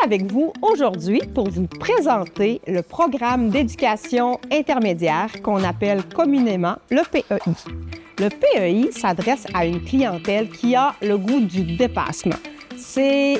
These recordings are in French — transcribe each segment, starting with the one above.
avec vous aujourd'hui pour vous présenter le programme d'éducation intermédiaire qu'on appelle communément le PEI. Le PEI s'adresse à une clientèle qui a le goût du dépassement. C'est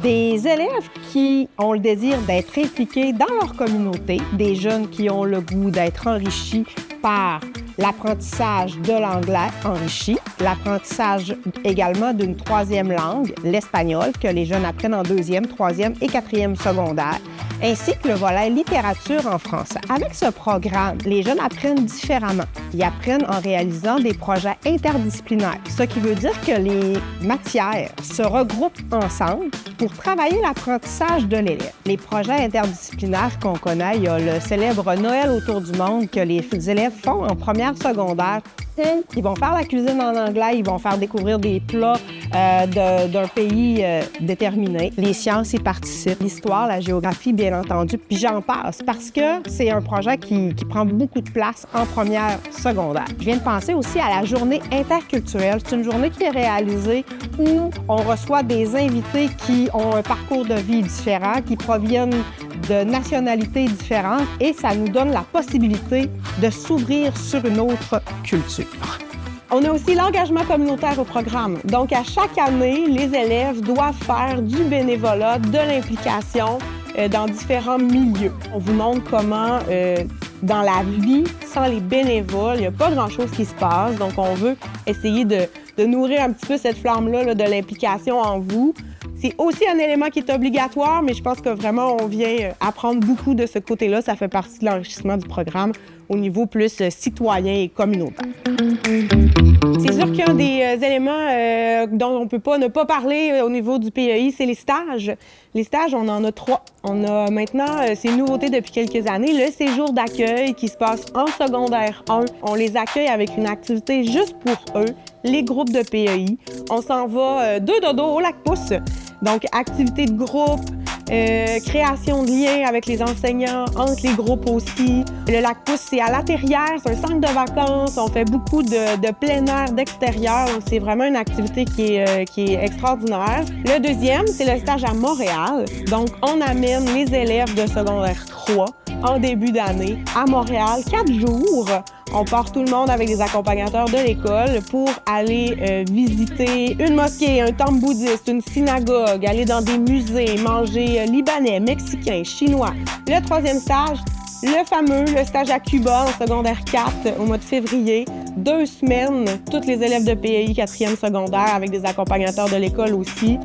des élèves qui ont le désir d'être impliqués dans leur communauté, des jeunes qui ont le goût d'être enrichis par l'apprentissage de l'anglais enrichi, l'apprentissage également d'une troisième langue, l'espagnol, que les jeunes apprennent en deuxième, troisième et quatrième secondaire, ainsi que le volet littérature en français. Avec ce programme, les jeunes apprennent différemment. Ils apprennent en réalisant des projets interdisciplinaires, ce qui veut dire que les matières se regroupent ensemble pour travailler l'apprentissage de l'élève. Les projets interdisciplinaires qu'on connaît, il y a le célèbre Noël autour du monde que les élèves font en première secondaire. Ils vont faire la cuisine en anglais, ils vont faire découvrir des plats d'un pays déterminé. Les sciences y participent, l'histoire, la géographie, bien entendu, puis j'en passe parce que c'est un projet qui prend beaucoup de place en première secondaire. Je viens de penser aussi à la journée interculturelle. C'est une journée qui est réalisée où on reçoit des invités qui ont un parcours de vie différent, qui proviennent de nationalités différentes et ça nous donne la possibilité de s'ouvrir sur une autre culture. On a aussi l'engagement communautaire au programme. Donc, à chaque année, les élèves doivent faire du bénévolat, de l'implication dans différents milieux. On vous montre comment, dans la vie, sans les bénévoles, il n'y a pas grand-chose qui se passe. Donc, on veut essayer de nourrir un petit peu cette flamme-là de l'implication en vous. C'est aussi un élément qui est obligatoire, mais je pense que vraiment, on vient apprendre beaucoup de ce côté-là. Ça fait partie de l'enrichissement du programme au niveau plus citoyen et communautaire. C'est sûr qu'un des éléments dont on ne peut pas ne pas parler au niveau du PEI, c'est les stages. Les stages, on en a 3. On a maintenant, c'est une nouveauté depuis quelques années, le séjour d'accueil qui se passe en secondaire 1. On les accueille avec une activité juste pour eux, les groupes de PEI. On s'en va 2 dodos au Lac-Pouce. Donc, activité de groupe, création de liens avec les enseignants, entre les groupes aussi. Le Lac-Pouce, c'est à La Terrière, c'est un centre de vacances. On fait beaucoup de plein air, d'extérieur. C'est vraiment une activité qui est extraordinaire. Le deuxième, c'est le stage à Montréal. Donc, on amène les élèves de secondaire 3 en début d'année à Montréal, 4 jours. On part tout le monde avec des accompagnateurs de l'école pour aller visiter une mosquée, un temple bouddhiste, une synagogue, aller dans des musées, manger libanais, mexicain, chinois. Le troisième stage, le stage à Cuba en secondaire 4 au mois de février. 2 semaines, tous les élèves de PEI 4e secondaire avec des accompagnateurs de l'école aussi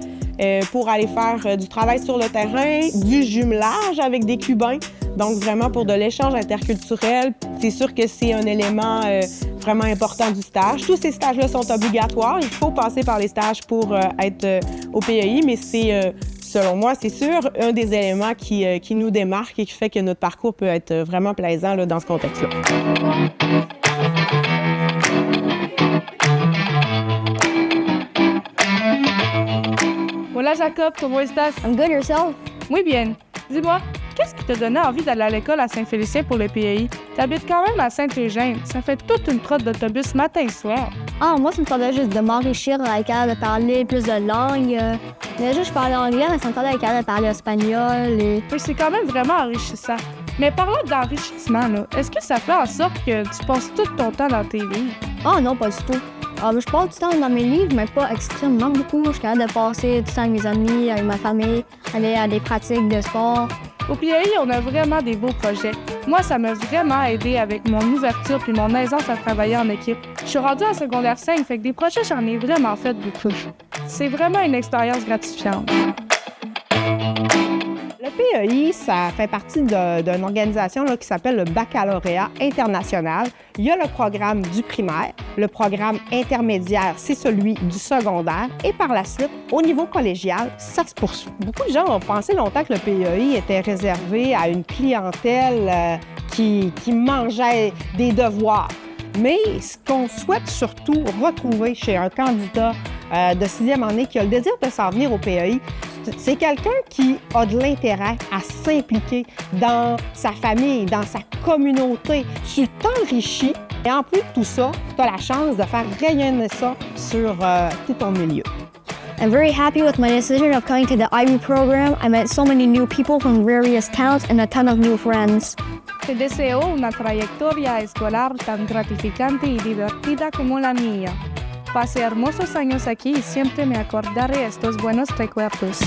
pour aller faire du travail sur le terrain, du jumelage avec des Cubains. Donc, vraiment pour de l'échange interculturel, c'est sûr que c'est un élément vraiment important du stage. Tous ces stages-là sont obligatoires. Il faut passer par les stages pour être au PEI, mais c'est, selon moi, c'est sûr, un des éléments qui nous démarque et qui fait que notre parcours peut être vraiment plaisant là, dans ce contexte-là. Hola Jacob, comment estás? I'm good, yourself? Muy bien. Dis-moi, qu'est-ce qui t'a donné envie d'aller à l'école à Saint-Félicien pour le PEI? T'habites quand même à Saint-Eugène. Ça fait toute une trotte d'autobus matin et soir. Ah, moi, ça me tentait juste de m'enrichir, être capable de parler plus de langues. Déjà, je parlais anglais, mais ça me tentait d'être capable de parler espagnol. Oui, c'est quand même vraiment enrichissant. Mais parlant d'enrichissement, là, est-ce que ça fait en sorte que tu passes tout ton temps dans tes livres? Ah non, pas du tout. Je passe du temps dans mes livres, mais pas extrêmement beaucoup. Je suis capable de passer du temps avec mes amis, avec ma famille, aller à des pratiques de sport. Au PEI, on a vraiment des beaux projets. Moi, ça m'a vraiment aidé avec mon ouverture puis mon aisance à travailler en équipe. Je suis rendue en secondaire 5, fait que des projets, j'en ai vraiment fait beaucoup. C'est vraiment une expérience gratifiante. Le PEI, ça fait partie d'une organisation là, qui s'appelle le Baccalauréat international. Il y a le programme du primaire, le programme intermédiaire, c'est celui du secondaire. Et par la suite, au niveau collégial, ça se poursuit. Beaucoup de gens ont pensé longtemps que le PEI était réservé à une clientèle qui mangeait des devoirs. Mais ce qu'on souhaite surtout retrouver chez un candidat de 6e année qui a le désir de s'en venir au PEI, c'est quelqu'un qui a de l'intérêt à s'impliquer dans sa famille, dans sa communauté. Tu t'enrichis et en plus de tout ça, tu as la chance de faire rayonner ça sur tout ton milieu. I'm very happy with my decision of coming to the IB program. I met so many new people from various towns and a ton of new friends. Te deseo una trayectoria escolar tan gratificante y divertida como la mía. Pasé hermosos años aquí y siempre me acordaré estos buenos recuerdos.